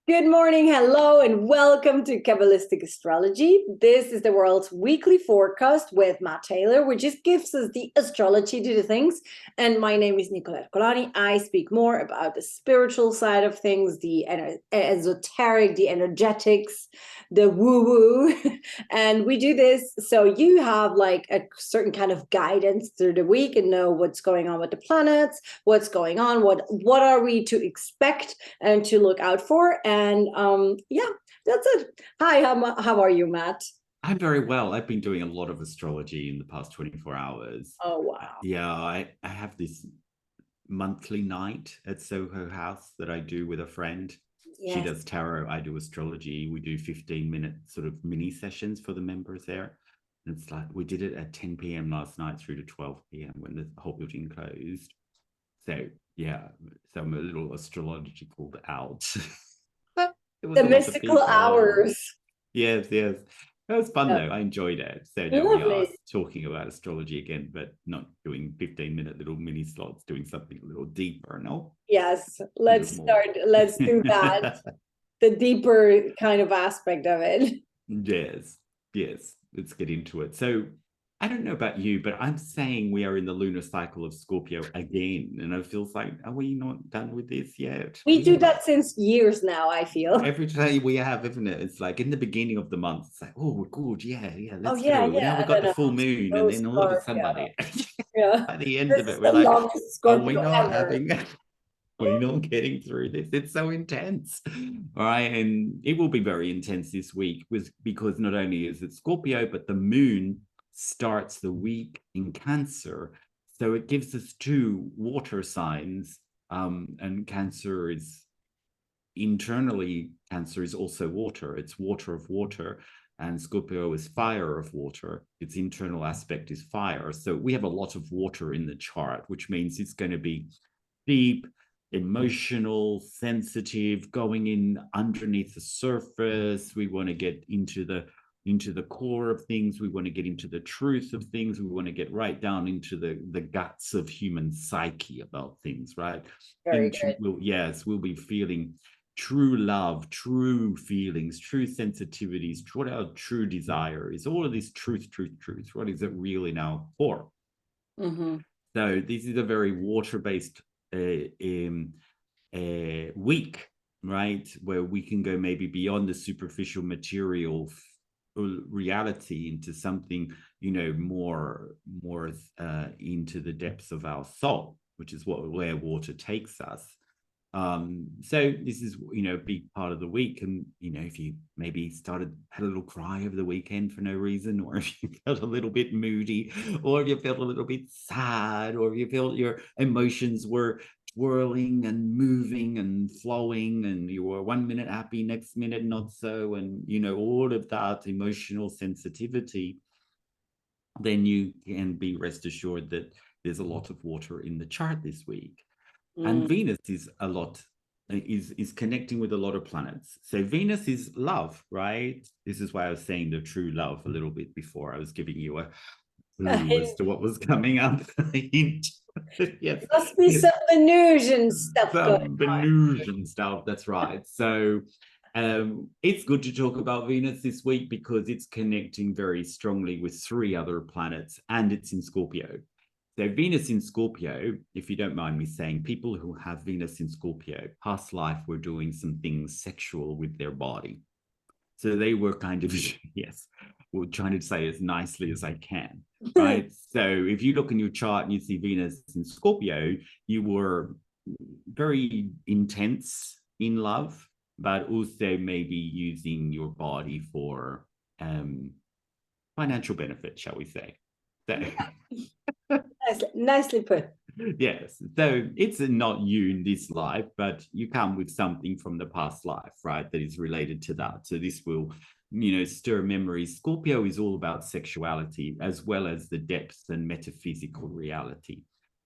Good morning, hello, and welcome to Kabbalistic Astrology. This is the world's weekly forecast with Matt Taylor, which just gives us the astrology to the things. And my name is Nicolette Colani. I speak more about the spiritual side of things, the esoteric, the energetics, the woo-woo. And we do this so you have like a certain kind of guidance through the week and know what's going on with the planets, what's going on, what are we to expect and to look out for. And yeah, that's it. Hi, how are you, Matt? I'm very well. I've been doing a lot of astrology in the past 24 hours. Oh, wow. Yeah, I have this monthly night at Soho House that I do with a friend. She Yes. does tarot, I do astrology. We do 15-minute sort of mini sessions for the members there. And it's like we did it at 10 p.m. last night through to 12 p.m. when the whole building closed. So yeah, so I'm a little astrological out. It was The a lot of mystical people. hours. Yes, yes. That was fun Yeah. though. I enjoyed it. So now we are Lovely. talking about astrology again, but not doing 15-minute little mini slots, doing something a little deeper, no? Yes, A little let's more. start. Let's do that. The deeper kind of aspect of it. Yes, yes. Let's get into it. So I don't know about you, but I'm saying we are in the lunar cycle of Scorpio again. And it feels like, are we not done with this yet? We do that since years now, I feel. Every day we have, isn't it? It's like in the beginning of the month, it's like, oh, good, yeah, yeah, Oh, let's yeah, go. Now we yeah. got And the then full moon, and so then all of a sudden, Scorpio. Yeah. by the end This of is it, we're the like, longest are we Scorpio not ever. having? We're not getting through this. It's so intense, all right? And it will be very intense this week, because not only is it Scorpio, but the moon starts the week in Cancer, so it gives us two water signs, and Cancer is internally, Cancer is also water. It's water of water, and Scorpio is fire of water. Its internal aspect is fire. So we have a lot of water in the chart, which means it's going to be deep, emotional, sensitive, going in underneath the surface. We want to get into the core of things. We want to get into the truth of things. We want to get right down into the guts of human psyche about things, right? Very good. Yes, we'll be feeling true love, true feelings, true sensitivities, what our true desire is, all of this truth. What is it real in our core? Mm-hmm. So this is a very water-based week, right? Where we can go maybe beyond the superficial material reality into something, more into the depths of our soul, which is where water takes us. So this is, a big part of the week. And, if you maybe had a little cry over the weekend for no reason, or if you felt a little bit moody, or if you felt a little bit sad, or if you felt your emotions were whirling and moving and flowing, and you were 1 minute happy, next minute not so, and, all of that emotional sensitivity, then you can be rest assured that there's a lot of water in the chart this week. And Venus is connecting with a lot of planets. So Venus is love, right? This is why I was saying the true love a little bit before. I was giving you a clue as to what was coming up. Yes, Must be some Venusian stuff going some on. Venusian stuff. That's right. So it's good to talk about Venus this week because it's connecting very strongly with three other planets, and it's in Scorpio. So Venus in Scorpio, if you don't mind me saying, people who have Venus in Scorpio, past life were doing some things sexual with their body. So they were kind of, yes, we're trying to say as nicely as I can, right? So if you look in your chart and you see Venus in Scorpio, you were very intense in love, but also maybe using your body for financial benefit, shall we say. So Nicely put. yes, so it's not you in this life, but you come with something from the past life, right, that is related to that. So this will, stir memories. Scorpio is all about sexuality as well as the depths and metaphysical reality.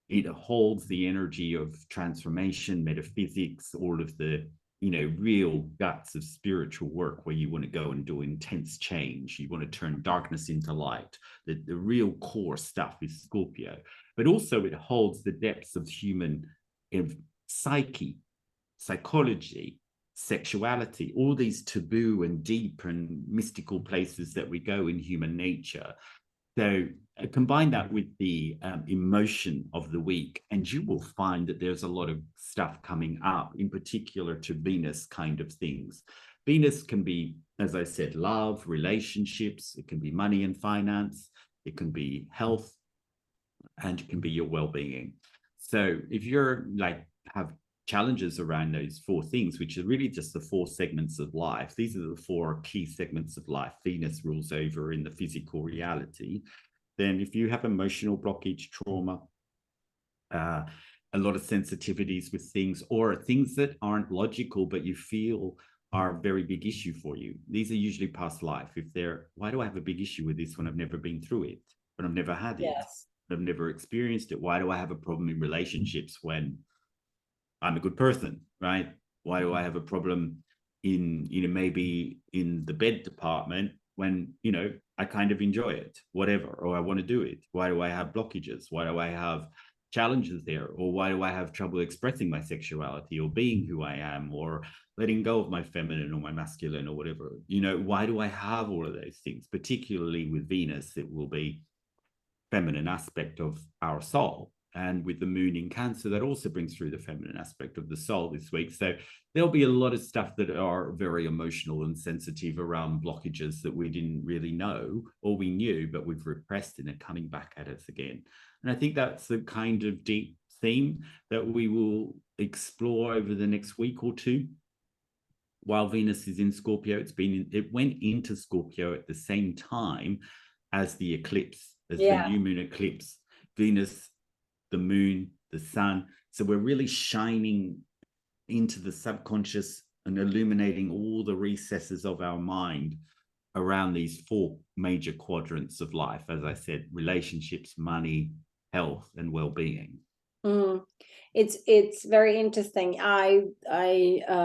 It holds the energy of transformation, metaphysics, all of the real guts of spiritual work where you want to go and do intense change. You want to turn darkness into light. The real core stuff is Scorpio, but also it holds the depths of human psyche, psychology, sexuality, all these taboo and deep and mystical places that we go in human nature. So combine that with the emotion of the week, and you will find that there's a lot of stuff coming up, in particular to Venus kind of things. Venus can be, as I said, love, relationships. It can be money and finance. It can be health, and it can be your well-being. So if you're like have challenges around those four things, which are really just the four segments of life, these are the four key segments of life Venus rules over in the physical reality. Then if you have emotional blockage, trauma, a lot of sensitivities with things, or things that aren't logical but you feel are a very big issue for you, these are usually past life. If they're, why do I have a big issue with this when I've never been through it, when I've never had it, Yes. I've never experienced it? Why do I have a problem in relationships when I'm a good person, right? Why do I have a problem in, maybe in the bed department when, I kind of enjoy it, whatever, or I want to do it? Why do I have blockages? Why do I have challenges there? Or why do I have trouble expressing my sexuality or being who I am, or letting go of my feminine or my masculine or whatever? Why do I have all of those things? Particularly with Venus, it will be feminine aspect of our soul. And with the moon in Cancer, that also brings through the feminine aspect of the soul this week. So there'll be a lot of stuff that are very emotional and sensitive around blockages that we didn't really know, or we knew, but we've repressed and are coming back at us again. And I think that's the kind of deep theme that we will explore over the next week or two. While Venus is in Scorpio, it went into Scorpio at the same time as the eclipse, as the new moon eclipse. Venus, the moon, the sun. So we're really shining into the subconscious and illuminating all the recesses of our mind around these four major quadrants of life. As I said, relationships, money, health, and well-being. It's very interesting. I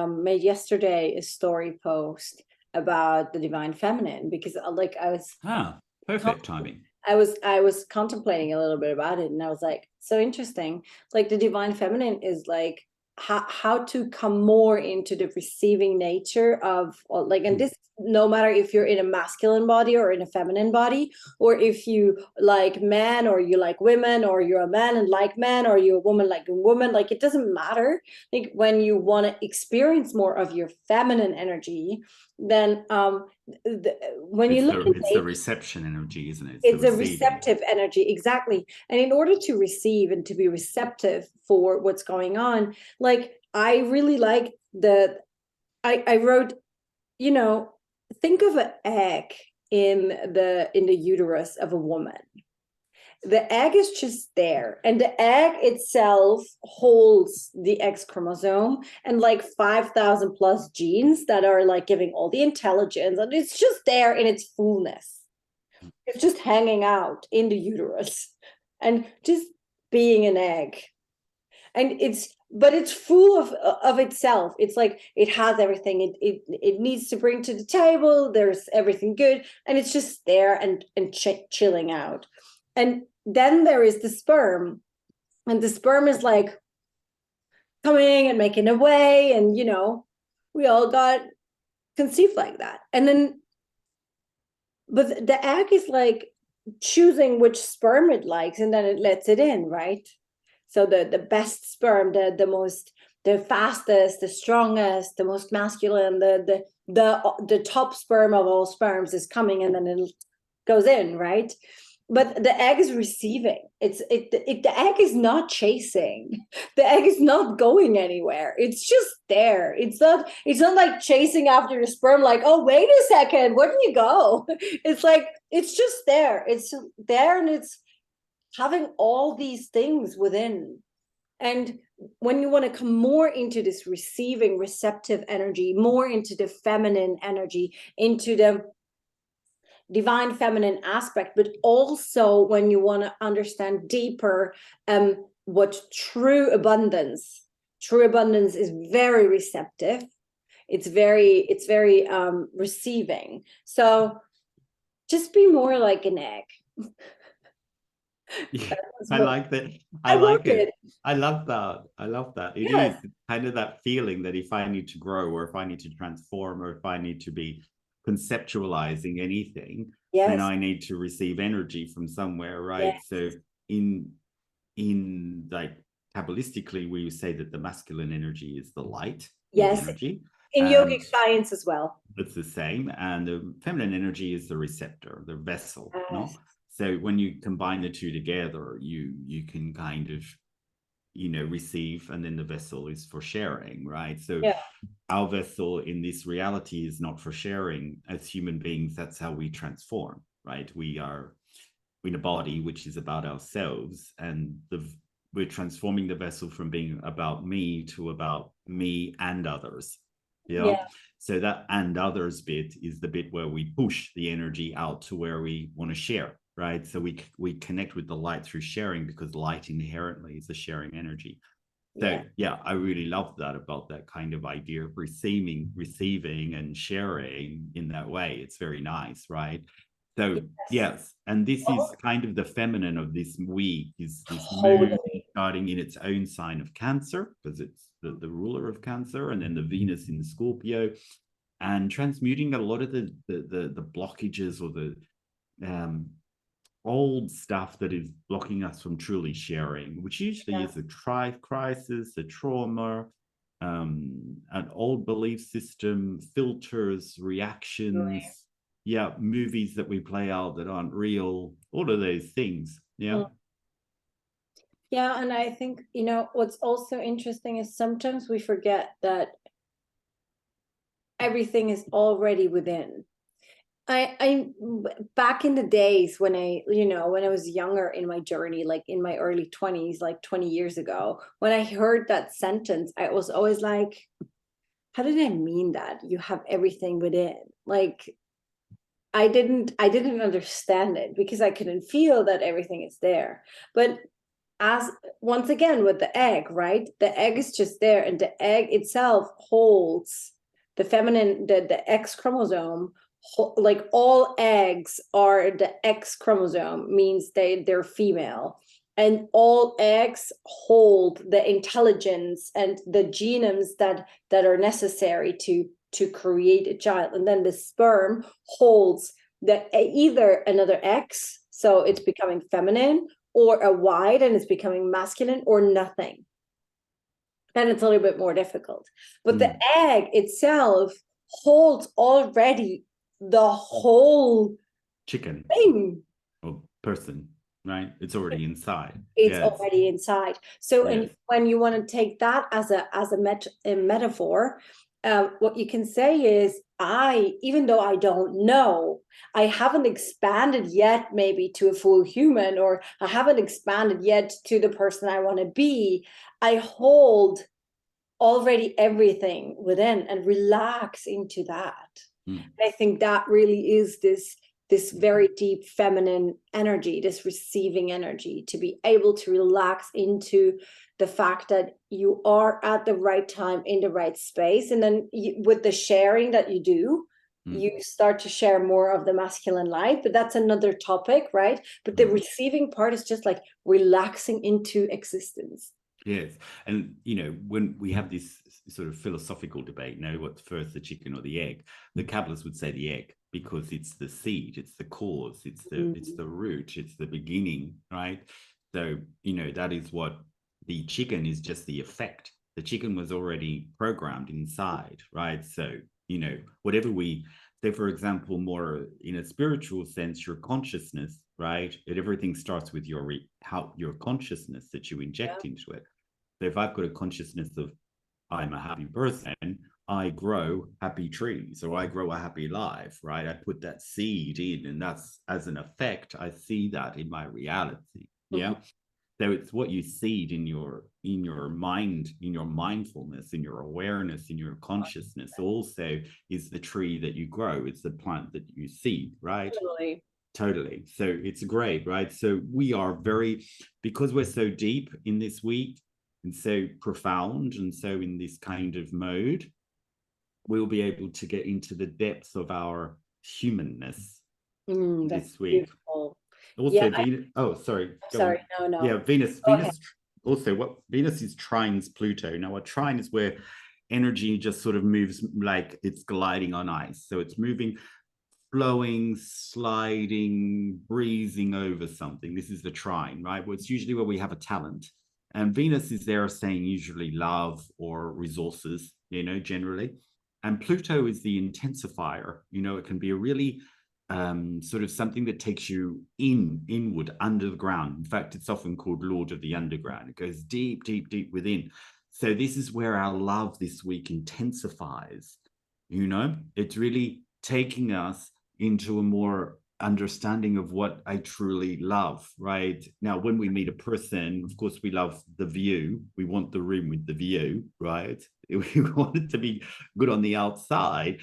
made yesterday a story post about the divine feminine, because I was perfect timing. I was contemplating a little bit about it, and I was like, so interesting. Like the divine feminine is like how to come more into the receiving nature of, like, and this, no matter if you're in a masculine body or in a feminine body, or if you like men or you like women, or you're a man and like men, or you're a woman like a woman, like it doesn't matter. Like when you want to experience more of your feminine energy, then when you look it's the reception energy, isn't it? It's a receptive energy, exactly. And in order to receive and to be receptive for what's going on, like I really like I wrote, think of an egg in the uterus of a woman. The egg is just there, and the egg itself holds the X chromosome and like 5,000 plus genes that are like giving all the intelligence, and it's just there in its fullness. It's just hanging out in the uterus and just being an egg. And it's full of itself. It's like it has everything it needs to bring to the table. There's everything good, and it's just there and chilling out. And then there is the sperm, and the sperm is like coming and making a way, and we all got conceived like that. And then but the egg is like choosing which sperm it likes, and then it lets it in, right? So the best sperm, the fastest, the strongest, the most masculine, the top sperm of all sperms is coming, and then it goes in, right? But the egg is receiving. The egg is not chasing. The egg is not going anywhere. It's just there. It's not like chasing after the sperm, like, oh, wait a second, where do you go? It's like, it's just there. It's there, and it's having all these things within. And when you want to come more into this receiving, receptive energy, more into the feminine energy, into the divine feminine aspect, but also when you want to understand deeper what true abundance is, very receptive. It's very receiving. So just be more like an egg. Yeah, That's I what like that. I I love like it. it. I love that. I love that. It Yes, is kind of that feeling that if I need to grow or if I need to transform or if I need to be conceptualizing anything, then yes, I need to receive energy from somewhere, right? yes, So in in like Kabbalistically, we say that the masculine energy is the light, the yes. energy, In and yogic science as well. it's the same. And the feminine energy is the receptor, the vessel, no? Yes. So when you combine the two together, you can kind of, you know, receive, and then the vessel is for sharing, right? So Yeah. our vessel in this reality is not for sharing. As human beings, that's how we transform, right? We are in a body which is about ourselves, and we're transforming the vessel from being about me to about me and others. Yeah. Yeah. So that and others bit is the bit where we push the energy out to where we want to share, right? So we connect with the light through sharing, because light inherently is a sharing energy. So Yeah. yeah, I really love that about that kind of idea of receiving and sharing in that way. It's very nice, right? So Yes. yes, and this is Oh, kind of the feminine of this week, is this moon totally. starting in its own sign of Cancer, because it's the ruler of Cancer, and then the Venus in Scorpio, and transmuting a lot of the blockages or the um old stuff that is blocking us from truly sharing, which usually Yeah. is a crisis, a trauma, an old belief system, filters, Totally. reactions, yeah, movies that we play out that aren't real, all of those things. Yeah. Mm. Yeah, and I think, what's also interesting is sometimes we forget that everything is already within. I back in the days when when I was younger in my journey, like in my early 20s, like 20 years ago, when I heard that sentence, I was always like, how did I mean that? You have everything within. Like I didn't understand it because I couldn't feel that everything is there. But as once again with the egg, right? The egg is just there, and the egg itself holds the feminine, the X chromosome. Like all eggs are the X chromosome, means they're female, and all eggs hold the intelligence and the genomes that are necessary to create a child. And then the sperm holds the either another X, so it's becoming feminine, or a wide and it's becoming masculine, or nothing. And it's a little bit more difficult. But the Mm. egg itself holds already the whole Chicken thing. or person, right? It's already inside. It's Yes. already inside. So, and Yes. when you want to take that as a metaphor, what you can say is, even though I don't know, I haven't expanded yet, maybe to a full human, or I haven't expanded yet to the person I want to be. I hold already everything within and relax into that. Mm. I think that really is this very deep feminine energy, this receiving energy, to be able to relax into the fact that you are at the right time in the right space. And then with the sharing that you do, Mm. you start to share more of the masculine light, but that's another topic, right? But the Mm. receiving part is just like relaxing into existence. Yes. And, you know, when we have this sort of philosophical debate, you know, what's first, the chicken or the egg, the Kabbalists would say the egg, because it's the seed, it's the cause, it's the root, it's the beginning, right? So, you know, that is what the chicken is, just the effect. The chicken was already programmed inside, right? So, you know, whatever we say, for example, more in a spiritual sense, your consciousness, right? Everything starts with your consciousness that you Yeah, inject into it. So if I've got a consciousness of I'm a happy person, I grow happy trees, or I grow a happy life, right? I put that seed in, and that's, as an effect, I see that in my reality. mhm. Yeah. So it's what you seed in your mind, in your mindfulness, in your awareness, in your consciousness, also is the tree that you grow. It's the plant that you seed, right? Totally. Totally. So it's great, right? So we are very, because we're so deep in this week and so profound and so in this kind of mode, we'll be able to get into the depths of our humanness That's this week. beautiful. Also, Venus. Oh, sorry. Go on. No. Yeah, Venus. Okay. Venus. Also, what Venus is trines Pluto. Now, a trine is where energy just sort of moves like it's gliding on ice. So it's moving, flowing, sliding, breezing over something. This is the trine, right? Well, it's usually where we have a talent. And Venus is there saying usually love or resources, generally. And Pluto is the intensifier. It can be a really sort of something that takes you inward, under the ground. In fact, it's often called Lord of the Underground. It goes deep, deep, deep within. So this is where our love this week intensifies. It's really taking us into a more understanding of what I truly love, right? Now, when we meet a person, of course, we love the view. We want the room with the view, right? We want it to be good on the outside.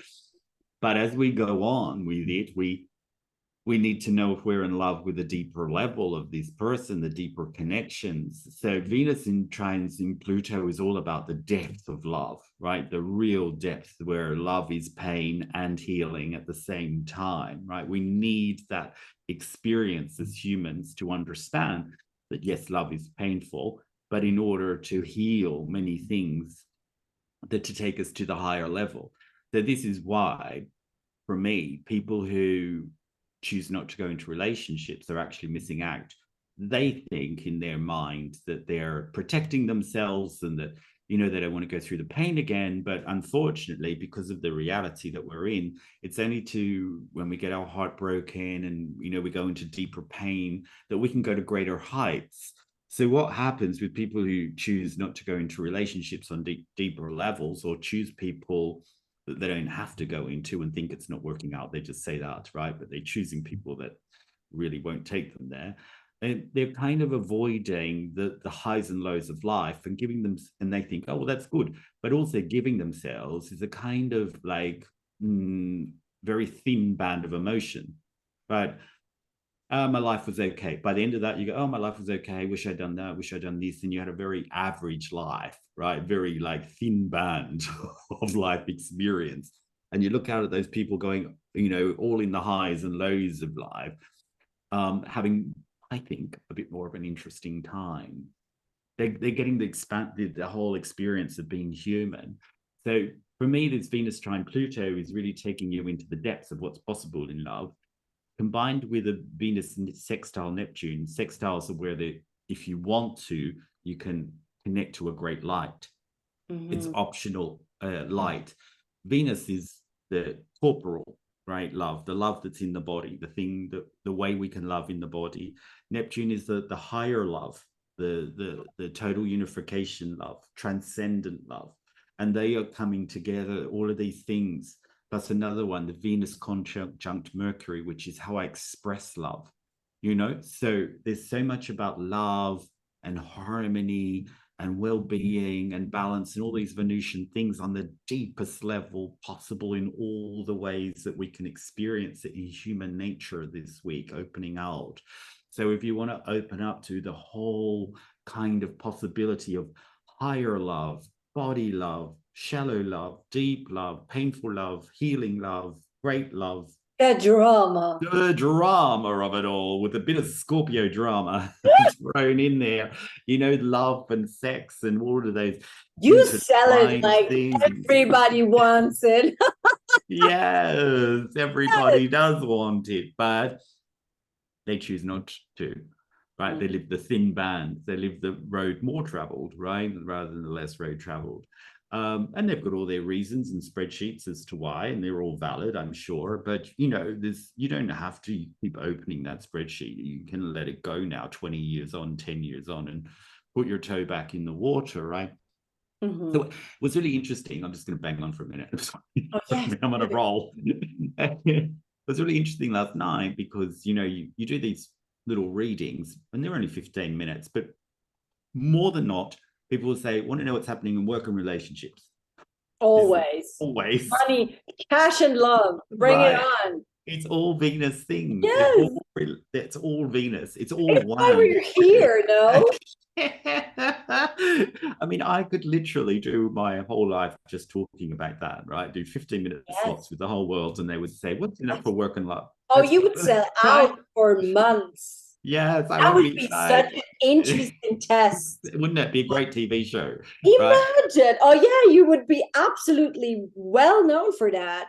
But as we go on with it, we need to know if we're in love with a deeper level of this person, the deeper connections. So Venus in trines in Pluto is all about the depth of love, right? The real depth where love is pain and healing at the same time, right? We need that experience as humans to understand that, yes, love is painful, but in order to heal many things, that to take us to the higher level. So this is why, for me, people who choose not to go into relationships are actually missing out. They think in their mind that they're protecting themselves and that, they don't want to go through the pain again. But unfortunately, because of the reality that we're in, it's only when we get our heart broken and, we go into deeper pain that we can go to greater heights. So what happens with people who choose not to go into relationships on deeper levels, or choose people that they don't have to go into and think it's not working out, they just say that, right? But they're choosing people that really won't take them there. And they're kind of avoiding the highs and lows of life and giving them, and they think, oh, well, that's good. But also giving themselves is a kind of like very thin band of emotion, right? My life was okay. By the end of that, you go, oh, my life was okay. Wish I'd done that. Wish I'd done this. And you had a very average life, right? Very like thin band of life experience. And you look out at those people going, all in the highs and lows of life, having, I think, a bit more of an interesting time. They're getting the whole experience of being human. So for me, this Venus trine Pluto is really taking you into the depths of what's possible in love, combined with a Venus sextile Neptune. Sextiles are where if you want to, you can connect to a great light. Mm-hmm. It's optional light. Venus is the corporal, right? Love, the love that's in the body, the way we can love in the body. Neptune is the higher love, the total unification love, transcendent love. And they are coming together, all of these things. Plus another one, the Venus conjunct Mercury, which is how I express love, So there's so much about love and harmony and well-being and balance and all these Venusian things on the deepest level possible in all the ways that we can experience it in human nature this week, opening out. So if you want to open up to the whole kind of possibility of higher love, body love, shallow love, deep love, painful love, healing love, great love. The drama of it all, with a bit of Scorpio drama thrown in there. Love and sex and all of those. You sell it like things. Everybody wants it. Yes, everybody does want it, but they choose not to. Right? They live the thin band. They live the road more traveled, right, rather than the less road traveled. And they've got all their reasons and spreadsheets as to why, and they're all valid, I'm sure. But you don't have to keep opening that spreadsheet. You can let it go now, 20 years on, 10 years on, and put your toe back in the water, right? Mm-hmm. So it was really interesting. I'm just going to bang on for a minute. Oh, yes. I'm on a roll. It was really interesting last night because you do these little readings and they're only 15 minutes, but more than not, people will say, want to know what's happening in work and relationships. Always. Money, cash and love. Bring it on. It's all Venus things. Yes. It's all Venus. It's all one. Why we're here, no? I mean, I could literally do my whole life just talking about that, right? Do 15-minute slots with the whole world, and they would say, what's enough for work and love? Oh, you would sell out for months. Yes, I That would would be be such excited. an interesting test. Wouldn't that be a great TV show, right? Imagine. Oh, yeah, you would be absolutely well known for that.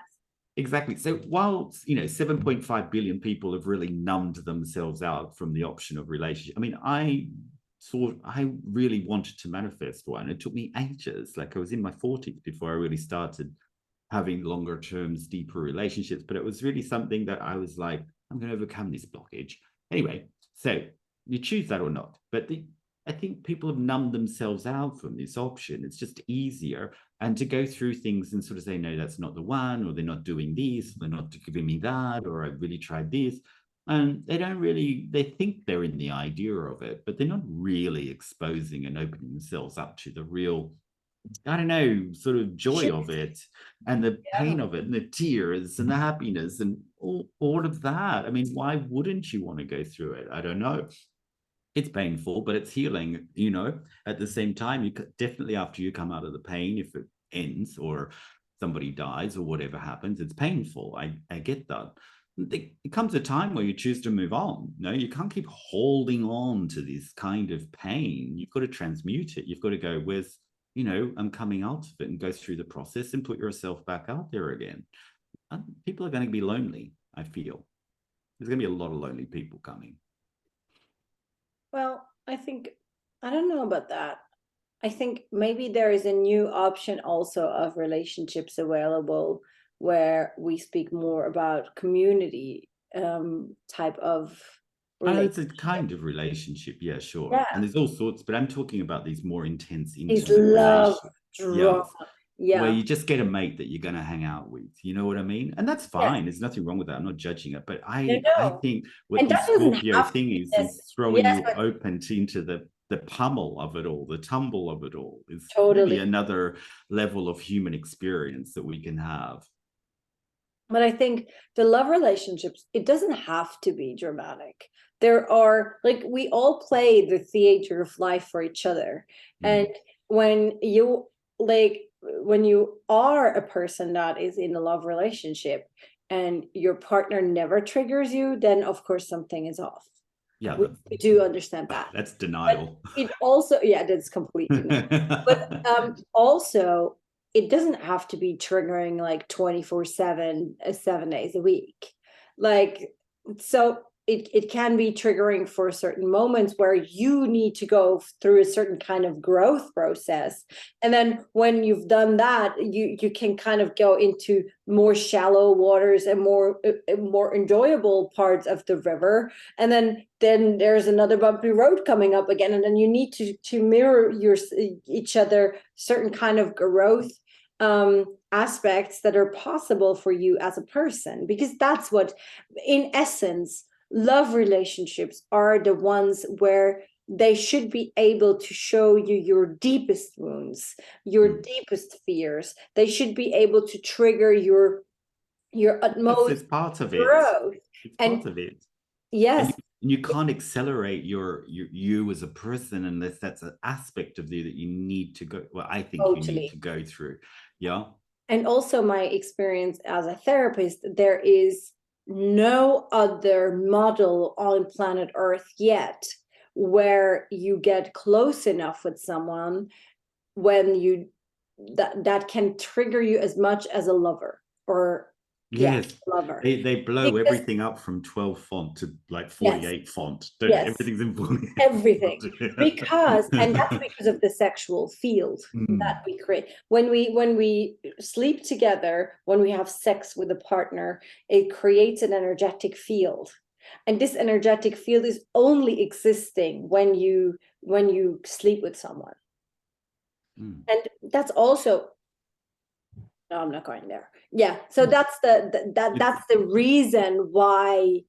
Exactly. So while 7.5 billion people have really numbed themselves out from the option of relationship, I mean, I really wanted to manifest one. It took me ages. Like I was in my 40s before I really started having longer terms, deeper relationships. But it was really something that I was like, I'm going to overcome this blockage. Anyway, so you choose that or not. But I think people have numbed themselves out from this option. It's just easier. And to go through things and sort of say, no, that's not the one, or they're not doing this, they're not giving me that, or I really tried this. And they think they're in the idea of it, but they're not really exposing and opening themselves up to the real, I don't know, sort of joy of it and the Yeah. pain of it and the tears and the happiness and all of that. I mean, why wouldn't you want to go through it? I don't know. It's painful, but it's healing, at the same time. You definitely, after you come out of the pain, if it ends or somebody dies or whatever happens, it's painful. I get that. It comes a time where you choose to move on. No, you can't keep holding on to this kind of pain. You've got to transmute it. You've got to go with, I'm coming out of it, and go through the process and put yourself back out there again. And people are going to be lonely, I feel. There's going to be a lot of lonely people coming. Well, I don't know about that. I think maybe there is a new option also of relationships available where we speak more about community type of It's a relationship. kind of relationship, yeah, sure. Yeah, And there's all sorts, but I'm talking about these more intense, is intimate love, relationships. Yeah, drama. where Yeah, you just get a mate that you're going to hang out with. You know what I mean? And that's yes, fine. There's nothing wrong with that. I'm not judging it. But no, I no. think what And this that doesn't Scorpio have to thing be is this. throwing Yes, you but open into the pummel of it all, the tumble of it all, is really totally. another level of human experience that we can have. But I think the love relationships, it doesn't have to be dramatic. There are, like, we all play the theater of life for each other. And Mm. when you, like, when you are a person that is in a love relationship and your partner never triggers you, then of course something is off. Yeah, We do understand that. that's But denial. it also, yeah, that's completely no. But also, it doesn't have to be triggering like 24/7, 7 days a week. Like, so it can be triggering for certain moments where you need to go through a certain kind of growth process. And then when you've done that, you can kind of go into more shallow waters and more enjoyable parts of the river. And then there's another bumpy road coming up again, and then you need to mirror each other certain kind of growth aspects that are possible for you as a person, because that's what, in essence, love relationships are the ones where they should be able to show you your deepest wounds, your deepest fears. They should be able to trigger your It's utmost part of it. growth. It's And part of it. and yes, you can't accelerate you as a person unless that's an aspect of you that you need to go, well, I think you need totally. to go through. Yeah. And also my experience as a therapist, there is no other model on planet Earth yet where you get close enough with someone when you that can trigger you as much as a lover, or yeah, Yes, lover. they blow Because everything up from 12 font to like yes, 48 font, don't they? yes, Everything's in 48 everything, because, and that's font. because of the sexual field that Mm. we create when we sleep together, when we have sex with a partner, it creates an energetic field, and this energetic field is only existing when you sleep with someone. Mm. And that's also, no, I'm not going there. Yeah, so that's It's that's the reason why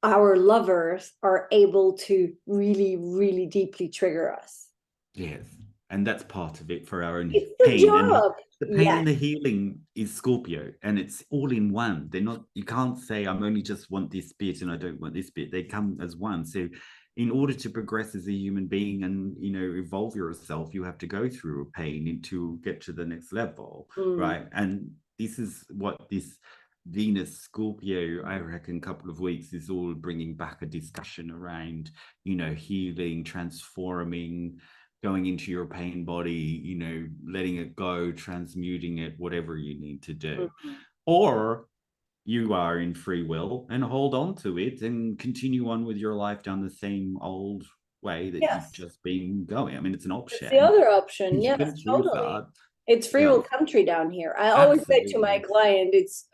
our lovers are able to really, really deeply trigger us. Yes, and that's part of it for our own It's the pain. And job. the pain Yes. and the healing is Scorpio, and it's all in one. They're not, you can't say, I'm only just want this bit and I don't want this bit. They come as one. So, in order to progress as a human being and, evolve yourself, you have to go through a pain to get to the next level, Mm. right? And this is what this Venus Scorpio, I reckon a couple of weeks is all bringing back a discussion around, you know, healing, transforming, going into your pain body, you know, letting it go, transmuting it, whatever you need to do. Or you are in free will and hold on to it and continue on with your life down the same old way that you've Yes, just been going. I mean, it's an it's the option. other option. You Yes, can choose totally. that. It's free Yeah, will country down here. I always say to my absolutely. client, it's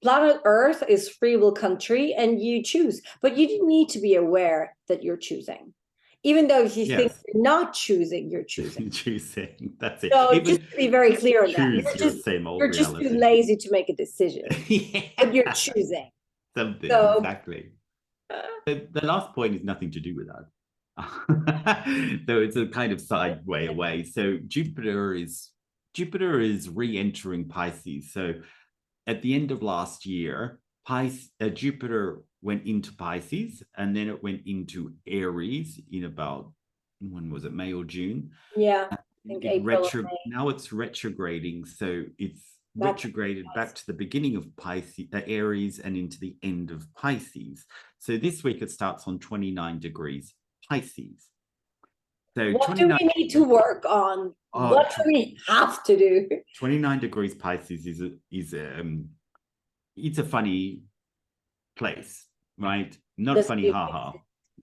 planet Earth is free will country and you choose, but you need to be aware that you're choosing. Even though if you think Yes. you're not choosing, you're choosing. Choosing. That's it. So just Even to be very just clear on that, choose your same old you're just too reality. lazy to make a decision, but you're Yeah. choosing. Something, So exactly. The last point is nothing to do with that. Though it's a kind of side way away. So Jupiter is re-entering Pisces. So at the end of last year, Jupiter went into Pisces, and then it went into Aries in about, when was it, May or June? yeah, I think April or May. Now it's retrograding, so it's That's retrograded back to the beginning of Pisces, Aries, and into the end of Pisces. So this week it starts on 29 degrees Pisces. So what do 29 we need to work on? oh, What do we have to do? 29 degrees Pisces it's a funny place, right? Not Doesn't funny, do haha.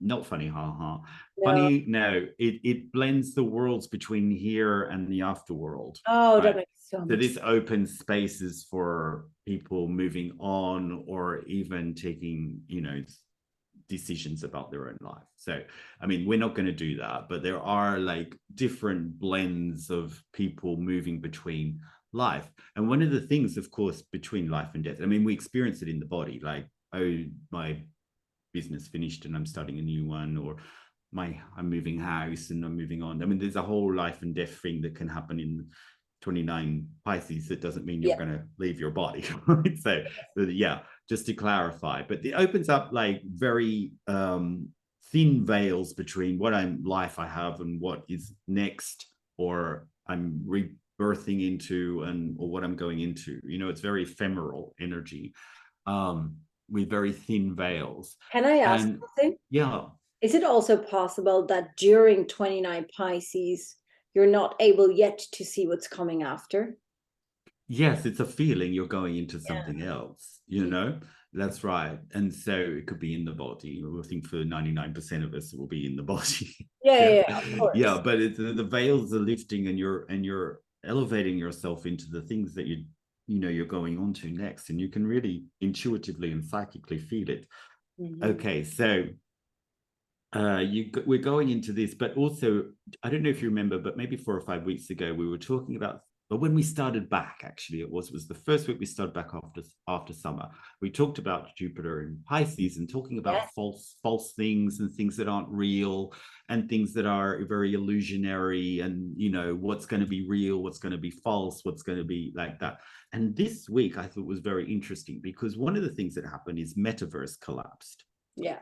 Not funny, haha. no. Funny, no. It blends the worlds between here and the afterworld, Oh, that right? makes so So much this sense. opens spaces for people moving on, or even taking, you know, decisions about their own life. So, I mean, we're not going to do that, but there are like different blends of people moving between life. And one of the things, of course, between life and death, I mean, we experience it in the body, like, oh, my business finished and I'm starting a new one, or I'm moving house and I'm moving on. I mean, there's a whole life and death thing that can happen in 29 Pisces. That doesn't mean you're Yeah. going to leave your body, right? So yeah, just to clarify, but it opens up like very thin veils between what life I have and what is next, or I'm rebirthing into, and or what I'm going into. You know, it's very ephemeral energy, with very thin veils. Can I ask And something? yeah, Is it also possible that during 29 Pisces, you're not able yet to see what's coming after? yes, it's a feeling you're going into Yeah. something else, you know? That's right. And so it could be in the body. I think for 99% of us, it will be in the body. Yeah, yeah, Yeah. yeah, of Yeah. course. But the veils are lifting, and you're elevating yourself into the things that you're going on to next. And you can really intuitively and psychically feel it. Mhm. Okay. So we're going into this, but also, I don't know if you remember, but maybe 4 or 5 weeks ago we were talking about, but when we started back, actually it was the first week we started back after summer. We talked about Jupiter and Pisces, and talking about Yes. false things, and things that aren't real, and things that are very illusionary, and what's going to be real, what's going to be false, what's going to be like that. And this week I thought was very interesting, because one of the things that happened is metaverse collapsed. Yeah.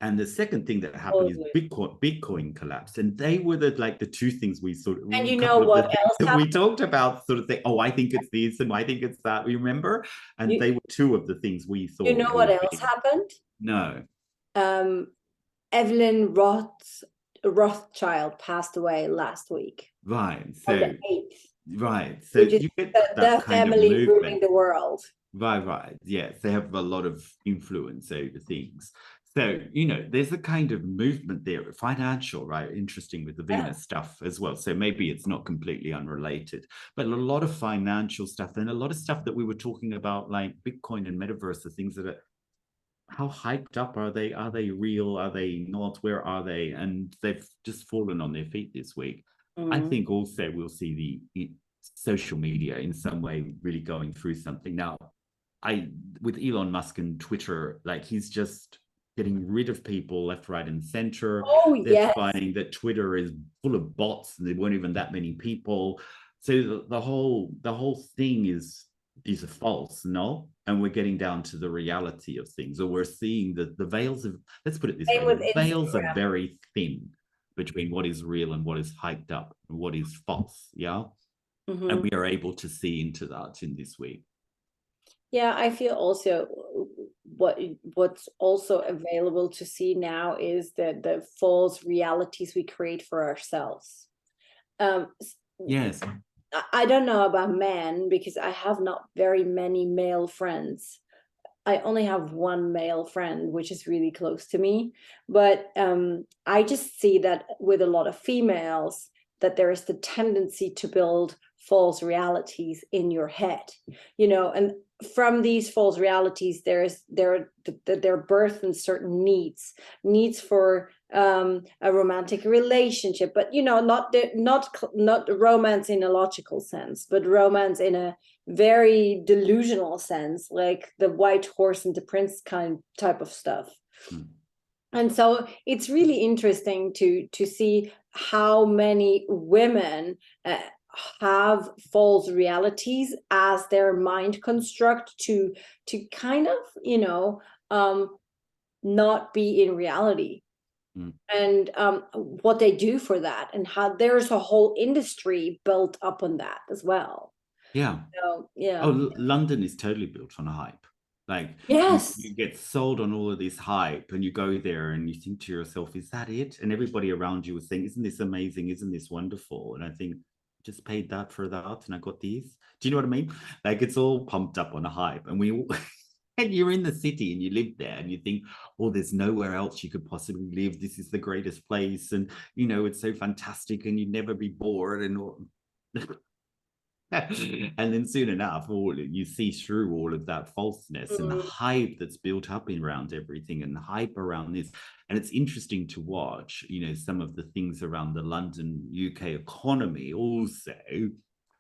And the second thing that happened is Totally. Bitcoin collapsed, and they were the two things we sort of, And a you know couple of the what things else that we happened? talked about, sort of say, oh, I think it's this, and I think it's that. Remember? And You they were two of the things we you know thought what would else be. happened? No, Um, Evelyn Rothschild passed away last week right. on the So 8th, right. So which is you get that the kind of family ruling movement. the world. Right. Yes, they have a lot of influence over things. So, there's a kind of movement there, financial, right? Interesting with the Yeah. Venus stuff as well. So maybe it's not completely unrelated, but a lot of financial stuff, and a lot of stuff that we were talking about, like Bitcoin and metaverse, the things that are, how hyped up are they? Are they real? Are they not? Where are they? And they've just fallen on their feet this week. I Mhm. think also we'll see the social media in some way really going through something now. With Elon Musk and Twitter, like, he's just getting rid of people left, right, and center. Oh, They're yes. finding that Twitter is full of bots, and there weren't even that many people. So the whole thing is a false, no? And we're getting down to the reality of things, or we're seeing that the veils of, let's put it this Same way, with the veils are Instagram. very thin between what is real and what is hyped up and what is false. Yeah. And Mhm. we are able to see into that in this week. Yeah, I feel also what's also available to see now is the false realities we create for ourselves. Um, Yes. I don't know about men because I have not very many male friends. I only have one male friend, which is really close to me. But I just see that with a lot of females, that there is the tendency to build false realities in your head, and from these false realities, they're birthed in certain needs for a romantic relationship, but not romance in a logical sense, but romance in a very delusional sense, like the white horse and the prince kind type of stuff. And so it's really interesting to see how many women have false realities as their mind construct to kind of not be in reality. And what they do for that, and how there's a whole industry built up on that as well. Yeah. So, yeah. Oh, London is totally built on a hype. Like Yes. you get sold on all of this hype, and you go there and you think to yourself, is that it? And everybody around you is saying, isn't this amazing? Isn't this wonderful? And I think, just paid that for that, and I got these. Do you know what I mean? Like it's all pumped up on a hype, and we and you're in the city and you live there and you think, oh, there's nowhere else you could possibly live. This is the greatest place, and it's so fantastic, and you'd never be bored and all. And then soon enough, you see through all of that falseness and the hype that's built up around everything, and the hype around this. And it's interesting to watch, some of the things around the London UK economy also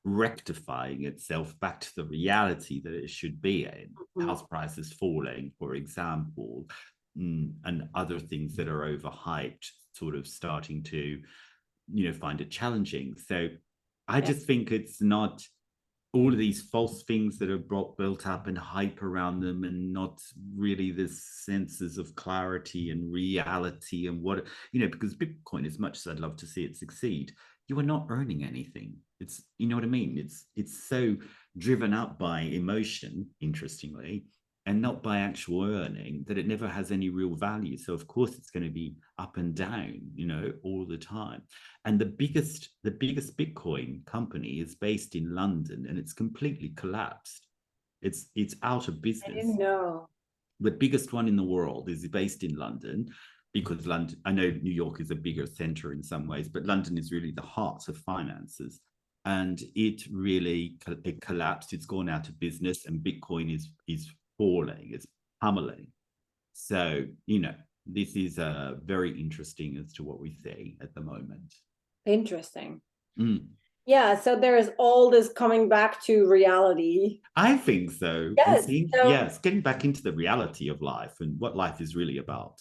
rectifying itself back to the reality that it should be in. House prices falling, for example, and other things that are overhyped sort of starting to find it challenging. So I just think it's not all of these false things that are built up and hype around them, and not really this senses of clarity and reality and what, because Bitcoin, as much as I'd love to see it succeed, you are not earning anything. It's, you know what I mean? It's so driven up by emotion, interestingly, and not by actual earning, that it never has any real value. So of course it's going to be up and down, all the time. And the biggest Bitcoin company is based in London, and it's completely collapsed. It's out of business. I didn't know. The biggest one in the world is based in London, because London, I know New York is a bigger center in some ways, but London is really the heart of finances. And it collapsed. It's gone out of business, and Bitcoin is falling, it's pummeling. So, this is very interesting as to what we see at the moment. Interesting. Yeah, so there is all this coming back to reality. I think so. Yes. Yes, getting back into the reality of life and what life is really about.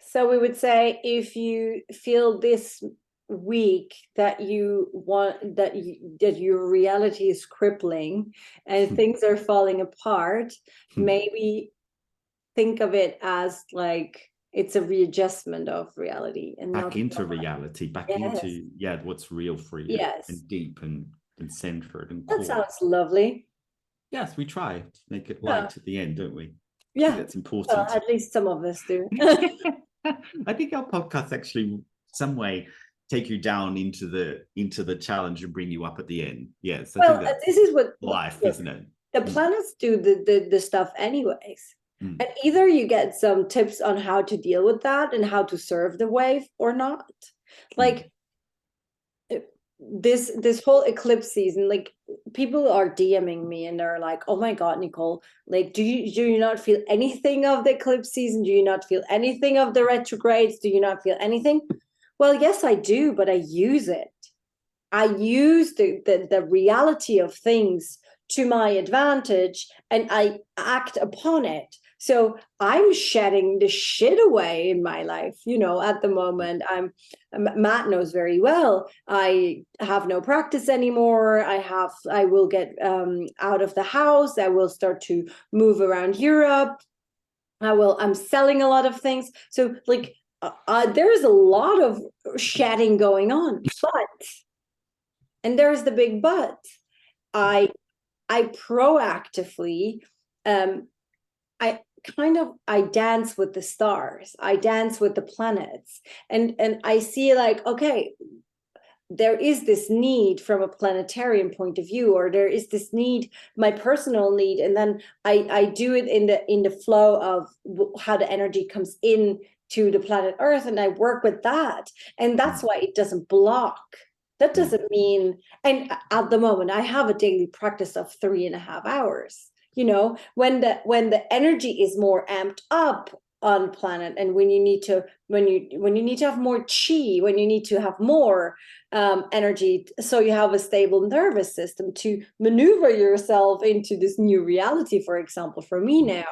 So we would say, if you feel this week that you want that your reality is crippling and things are falling apart, maybe think of it as like it's a readjustment of reality, and back into reality, back into what's real for you, and deep and centered and core. That sounds lovely. Yes, we try to make it light at the end, don't we? Yeah, that's important. Well, at least some of us do. I think our podcast actually some way take you down into the challenge and bring you up at the end. Yes. Well, this is what life, isn't it? The planets do the stuff anyways. And either you get some tips on how to deal with that and how to surf the wave or not. Like this whole eclipse season, like people are DMing me and they're like, oh my God, Nicole, like, do you not feel anything of the eclipse season? Do you not feel anything of the retrogrades? Do you not feel anything? Well, yes, I do, but I use it. I use the reality of things to my advantage, and I act upon it. So I'm shedding the shit away in my life, at the moment. Matt knows very well, I have no practice anymore. I will get out of the house. I will start to move around Europe. I'm selling a lot of things. So like, there's a lot of shedding going on, and there's the big but. I I proactively, I dance with the stars, I dance with the planets, and I see like, okay, there is this need from a planetarian point of view, or there is this need, my personal need, and then I do it in the flow of how the energy comes in to the planet Earth, and I work with that, and that's why it doesn't block. That doesn't mean, and at the moment I have a daily practice of 3.5 hours. You know, when the energy is more amped up on planet, and when you need to have more chi, when you need to have more energy, so you have a stable nervous system to maneuver yourself into this new reality. For example, for me now,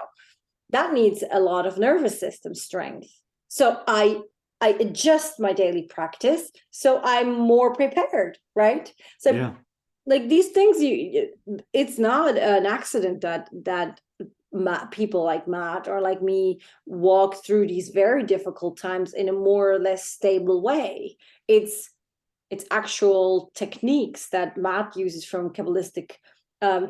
that needs a lot of nervous system strength. So I adjust my daily practice so I'm more prepared, right? So yeah. Like these things, it's not an accident that people like Matt or like me walk through these very difficult times in a more or less stable way. It's actual techniques that Matt uses from Kabbalistic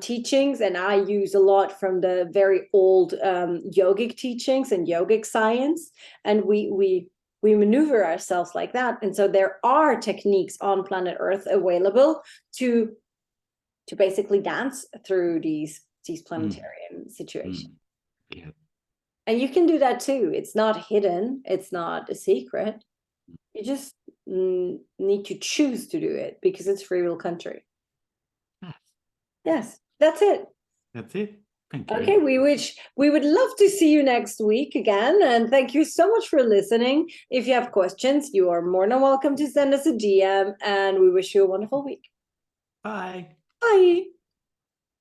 teachings, and I use a lot from the very old yogic teachings and yogic science, and we maneuver ourselves like that. And so there are techniques on planet Earth available to basically dance through these planetarian situations. Yeah. And you can do that too. It's not hidden. It's not a secret. You just need to choose to do it because it's free will country. Yes, that's it. That's it. Thank you. Okay, we would love to see you next week again, and thank you so much for listening. If you have questions, you are more than welcome to send us a DM, and we wish you a wonderful week. Bye. Bye.